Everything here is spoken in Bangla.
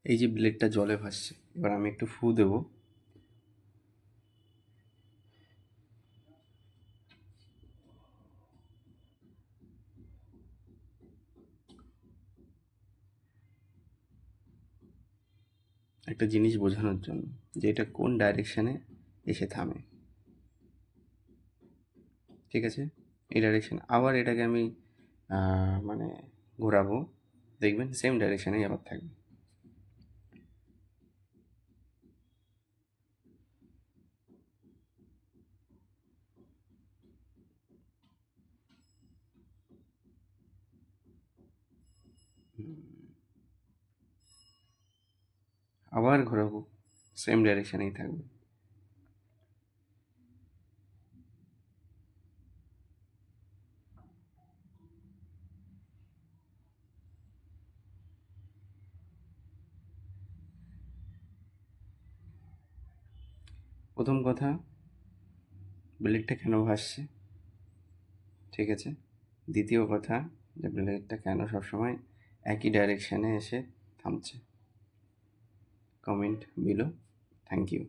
এই যে ব্লেডটা জলে ভাসছে, এবার আমি একটু ফু দেবো। একটা জিনিস বোঝানোর জন্য যে এটা কোন ডাইরেকশানে এসে থামে। ঠিক আছে, এই ডাইরেকশান আবার এটাকে আমি মানে ঘোরাবো, দেখবেন সেম ডাইরেকশানেই আবার থাকবে। আবার ঘোরাবো, সেম ডাইরেকশানেই থাকবে। প্রথম কথা, ব্লেডটা কেন ভাসছে, ঠিক আছে। দ্বিতীয় কথা, যে ব্লেডটা কেন সবসময় একই ডাইরেকশানে এসে থামছে। Comment below. Thank you.